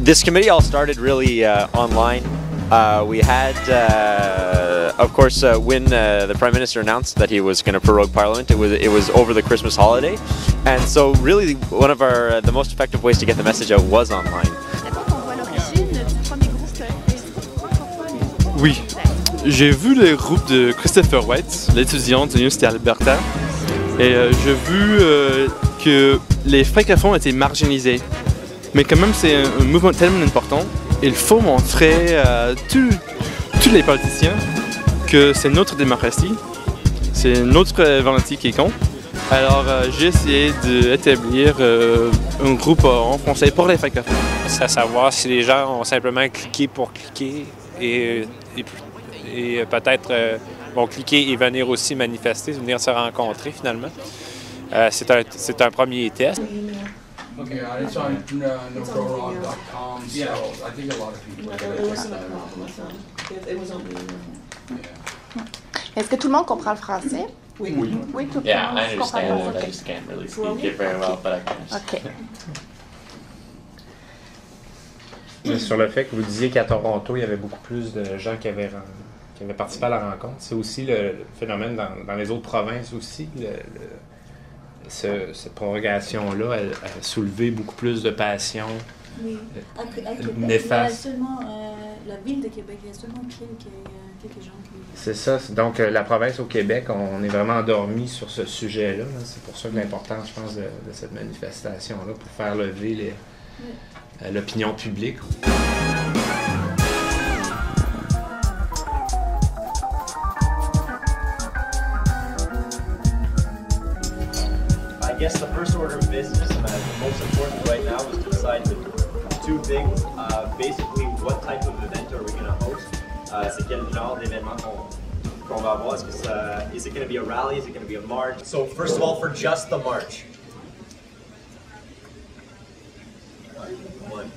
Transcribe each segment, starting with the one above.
This committee all started really online. We had, of course, when the Prime Minister announced that he was going to prorogue Parliament, it was over the Christmas holiday, and so really one of the most effective ways to get the message out was online. Oui, j'ai vu le groupe de Christopher White, l'étudiant de l'Université d'Alberta, et j'ai vu que les francophones étaient marginalisés. Mais quand même, c'est un mouvement tellement important. Il faut montrer à tous les politiciens que c'est notre démocratie, c'est notre volonté qui compte. Alors j'ai essayé d'établir un groupe en français pour les francophones. C'est à savoir si les gens ont simplement cliqué pour cliquer et peut-être vont cliquer et venir aussi manifester, venir se rencontrer finalement. C'est un premier test. Okay, it's on nogrowrong.com, so I think a lot of people Est-ce que tout le monde comprend le français? Oui. Oui, tout le monde. Yeah, I understand it. I just can't really speak it very well, but I can understand. OK. Sur le fait que vous disiez qu'à Toronto, il y avait beaucoup plus de gens qui avaient participé à la rencontre, c'est aussi le phénomène dans les autres provinces aussi. Cette prorogation-là, elle a soulevé beaucoup plus de passion néfaste. La ville de Québec, il y a seulement quelques gens qui... C'est ça. Donc, la province au Québec, on est vraiment endormi sur ce sujet-là. C'est pour ça que l'importance, je pense, de cette manifestation-là, pour faire lever l'opinion publique. I guess the first order of business, and the most important right now, is to decide two things. Basically, what type of event are we going to host? C'est quel genre d'événement qu'on va avoir? Is it going to be a rally? Is it going to be a march? So first of all, for just the march. One.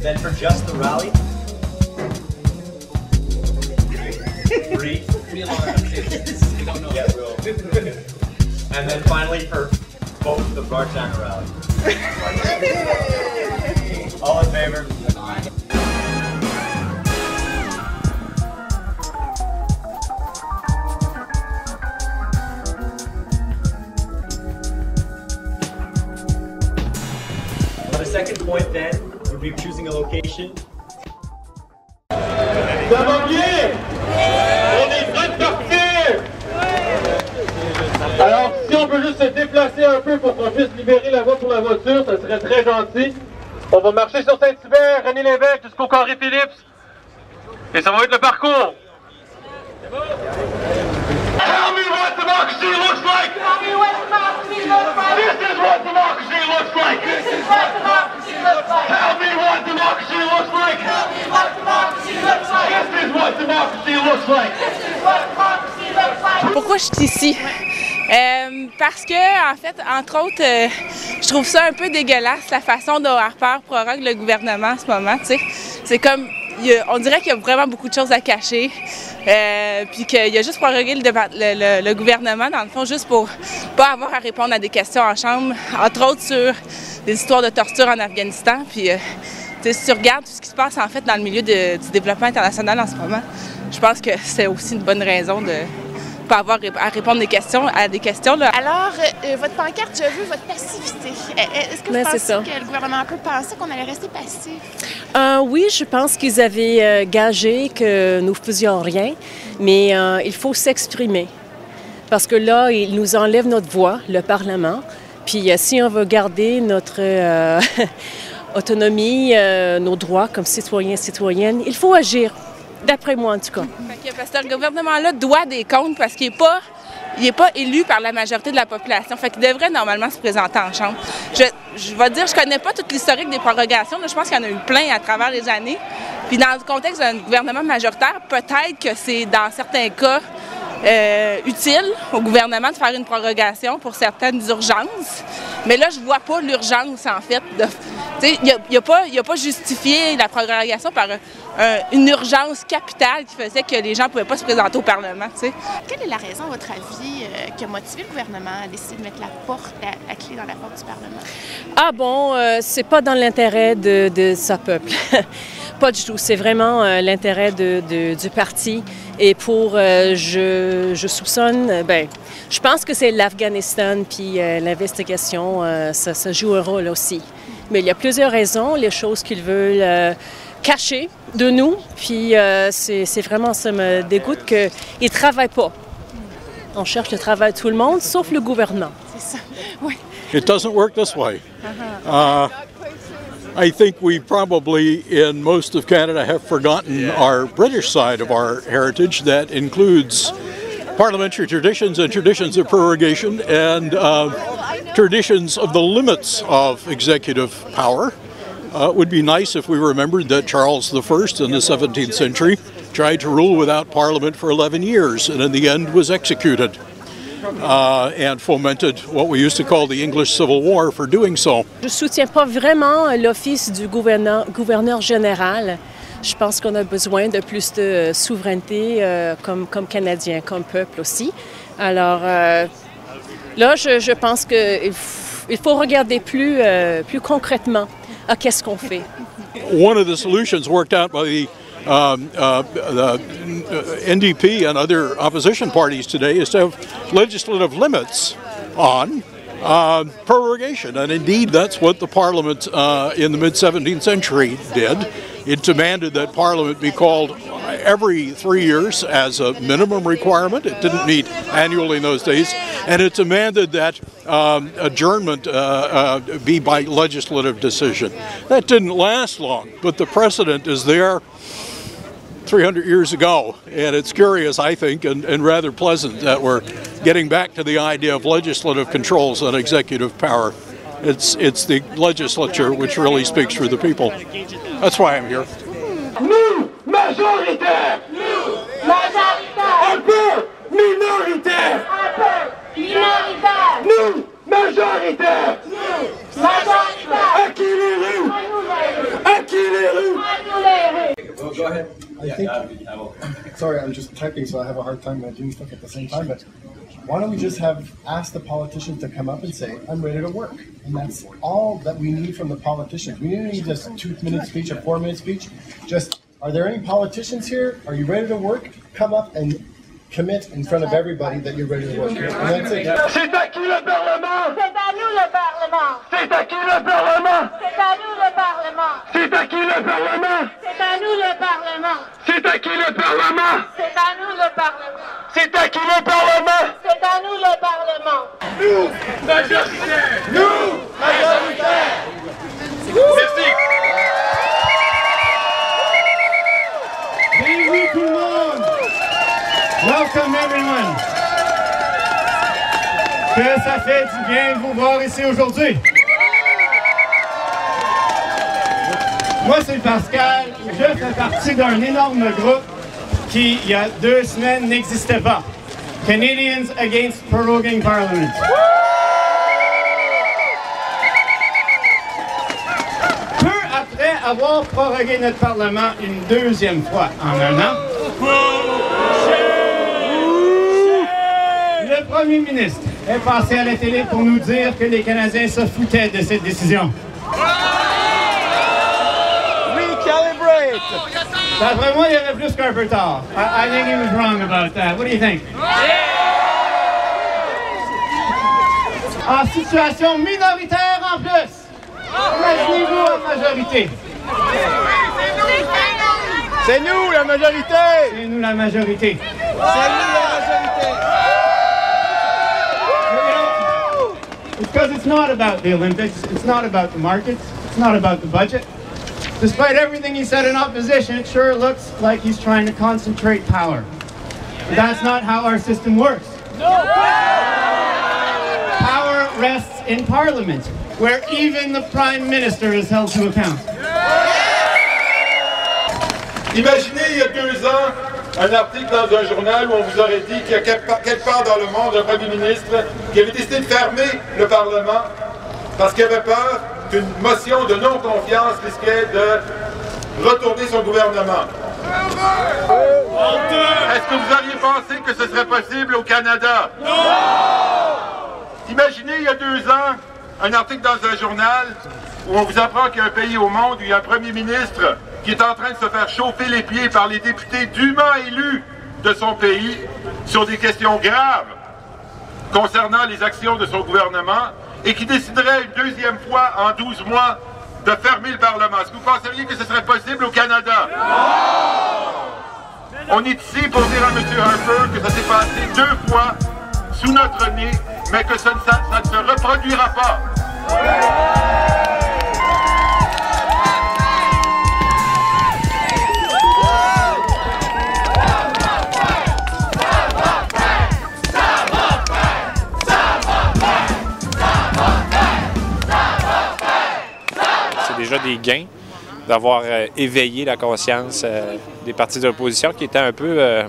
Then for just the rally, 3. We don't know. Yeah, we'll. And then finally for both the march and the rally. All in favor? The second point then would be choosing a location. Ça va bien? On est prêt de partir! Alors, si on peut juste se déplacer un peu pour qu'on puisse libérer la voie pour la voiture, ça serait très gentil. On va marcher sur Saint-Hubert, René Lévesque jusqu'au Carré Phillips. Et ça va être le parcours. Tell me what democracy looks like! Tell me what democracy looks like! This is what democracy looks like! This is what democracy looks like! Tell me what democracy looks like! Tell me what democracy looks like! This is what democracy looks like! This is what democracy looks like! Pourquoi je suis ici? Parce que, en fait, entre autres, je trouve ça un peu dégueulasse, la façon dont Harper prorogue le gouvernement en ce moment, tu sais. C'est comme, on dirait qu'il y a vraiment beaucoup de choses à cacher, puis qu'il a juste prorogué le gouvernement, dans le fond, juste pour pas avoir à répondre à des questions en chambre, entre autres sur des histoires de torture en Afghanistan, puis si tu regardes tout ce qui se passe, en fait, dans le milieu du développement international en ce moment, je pense que c'est aussi une bonne raison de pas avoir à répondre à des questions. Là. Alors, votre pancarte, je veux votre passivité. Est-ce que vous pensez que le gouvernement peut penser qu'on allait rester passif? Oui, je pense qu'ils avaient gagé que nous faisions rien, mais il faut s'exprimer. Parce que là, ils nous enlèvent notre voix, le Parlement. Puis si on veut garder notre autonomie, nos droits comme citoyens et citoyennes, il faut agir. D'après moi, en tout cas. Parce que le gouvernement-là doit des comptes parce qu'il n'est pas élu par la majorité de la population. Fait qu'il devrait normalement se présenter en chambre. Je vais dire, je connais pas toute l'historique des prorogations. Là, je pense qu'il y en a eu plein à travers les années. Puis dans le contexte d'un gouvernement majoritaire, peut-être que c'est dans certains cas utile au gouvernement de faire une prorogation pour certaines urgences. Mais là, je vois pas l'urgence, en fait. Il n'a pas justifié la prorogation par une urgence capitale qui faisait que les gens ne pouvaient pas se présenter au Parlement. T'sais. Quelle est la raison, à votre avis, qui a motivé le gouvernement à décider de mettre la clé dans la porte du Parlement? Ah bon, c'est pas dans l'intérêt de sa peuple. Pas du tout. C'est vraiment l'intérêt du parti. Et je soupçonne, je pense que c'est l'Afghanistan puis l'investigation, ça joue un rôle aussi. Mais il y a plusieurs raisons, les choses qu'ils veulent cacher de nous. Puis c'est vraiment, ça me dégoûte qu'ils ne travaillent pas. On cherche le travail de tout le monde, sauf le gouvernement. C'est ça, oui. It doesn't work this way. I think we probably, in most of Canada, have forgotten our British side of our heritage that includes parliamentary traditions and traditions of prorogation and traditions of the limits of executive power. It would be nice if we remembered that Charles I in the 17th century tried to rule without Parliament for 11 years and in the end was executed. And fomented what we used to call the English Civil War for doing so. Je ne soutiens pas vraiment l'office du gouverneur général. Je pense qu'on a besoin de plus de souveraineté comme Canadiens, comme peuple aussi. Alors là, je pense qu'il faut regarder plus concrètement à qu'est-ce qu'on fait. One of the solutions worked out by the NDP and other opposition parties today is to have legislative limits on prorogation. And indeed, that's what the Parliament in the mid-17th century did. It demanded that Parliament be called every 3 years as a minimum requirement. It didn't meet annually in those days. And it demanded that adjournment be by legislative decision. That didn't last long, but the precedent is there 300 years ago, and it's curious, I think, and rather pleasant that we're getting back to the idea of legislative controls on executive power. It's the legislature which really speaks for the people. That's why I'm here. Nous, majoritaires! Nous, majoritaires! Un peu minoritaires! Un peu minoritaires! Nous, majoritaires! Nous, majoritaires! À qui les rues? À qui les rues? À nous les rues! Well, go ahead. I think, sorry, I'm just typing, so I have a hard time doing stuff at the same time, but why don't we just ask the politicians to come up and say, I'm ready to work. And that's all that we need from the politicians. We don't need just a 2-minute speech, a 4-minute speech. Just, are there any politicians here? Are you ready to work? Come up and commit in front of everybody that you're ready to work. And that's it. C'est à qui le Parlement? C'est à nous le Parlement. C'est à qui le Parlement? C'est à nous le Parlement. C'est à qui le Parlement? C'est à nous le Parlement. C'est à qui le Parlement? C'est à nous le Parlement. C'est à qui le Parlement? C'est à nous le Parlement. Nous, majoritaires. Nous, majoritaires. Merci. Bienvenue tout le monde. Welcome everyone. Que ça fait du bien de vous voir ici aujourd'hui. Moi, c'est Pascal. Je fais partie d'un énorme groupe qui, il y a 2 semaines, n'existait pas. Canadians Against Proroguing Parliament. Peu après avoir prorogué notre Parlement une 2e fois en 1 an, le Premier ministre est passé à la télé pour nous dire que les Canadiens se foutaient de cette décision. Recalibrate! D'après moi, il y avait plus qu'un peu tard. I think he was wrong about that. What do you think? En situation minoritaire en plus. Imaginez-vous en majorité. C'est nous la majorité! C'est nous la majorité. C'est nous la majorité. Because it's not about the Olympics, it's not about the markets, it's not about the budget. Despite everything he said in opposition, it sure looks like he's trying to concentrate power. But that's not how our system works. No. Power rests in Parliament, where even the Prime Minister is held to account. Imaginez il y a 2 ans un article dans un journal où on vous aurait dit qu'il y a quelque part dans le monde un Premier ministre qui avait décidé de fermer le Parlement parce qu'il avait peur qu'une motion de non-confiance risquait de retourner son gouvernement. Est-ce que vous auriez pensé que ce serait possible au Canada? Non! Imaginez il y a 2 ans, un article dans un journal où on vous apprend qu'il y a un pays au monde où il y a un premier ministre qui est en train de se faire chauffer les pieds par les députés dûment élus de son pays sur des questions graves concernant les actions de son gouvernement et qui déciderait une 2e fois en 12 mois de fermer le Parlement. Est-ce que vous penseriez que ce serait possible au Canada? Non! On est ici pour dire à M. Harper que ça s'est passé 2 fois sous notre nez, mais que ça ne se reproduira pas. Déjà des gains d'avoir éveillé la conscience des partis de l'opposition qui étaient un peu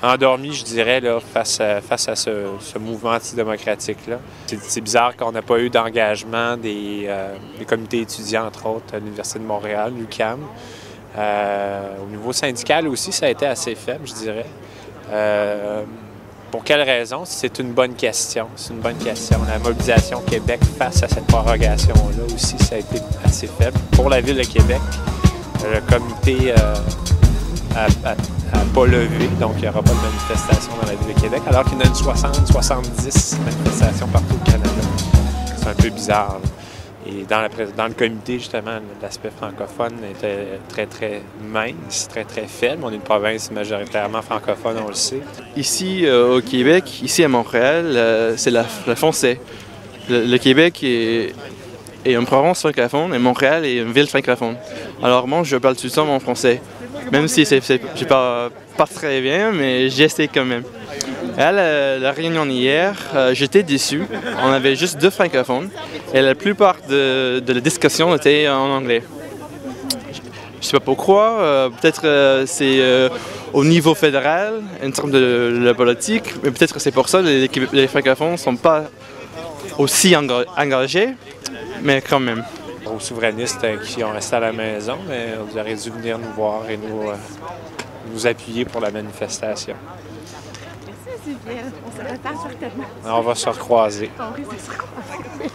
endormis, je dirais, là, face à ce mouvement antidémocratique-là. C'est bizarre qu'on n'a pas eu d'engagement des comités étudiants, entre autres, à l'Université de Montréal, l'UQAM. Au niveau syndical aussi, ça a été assez faible, je dirais. Pour quelle raison? C'est une bonne question. C'est une bonne question. La mobilisation Québec face à cette prorogation-là aussi, ça a été assez faible. Pour la Ville de Québec, le comité n'a pas levé, donc il n'y aura pas de manifestation dans la Ville de Québec, alors qu'il y en a une 60-70 manifestations partout au Canada. C'est un peu bizarre, là. Et dans le comité, justement, l'aspect francophone était très mince, très faible. On est une province majoritairement francophone, on le sait. Ici, au Québec, ici à Montréal, c'est le français. Le Québec est une province francophone et Montréal est une ville francophone. Alors moi, je parle tout le temps mon français. Même si je parle pas très bien, mais j'essaie quand même. À la réunion hier, j'étais déçu. On avait juste 2 francophones et la plupart de la discussion était en anglais. Je ne sais pas pourquoi. Peut-être c'est au niveau fédéral, en termes de la politique, mais peut-être c'est pour ça que les francophones ne sont pas aussi engagés, mais quand même. Aux souverainistes qui ont resté à la maison, mais vous auriez dû venir nous voir et nous appuyer pour la manifestation. Merci, Sylviane. On se repart certainement. On va se recroiser. On risque de se recroiser.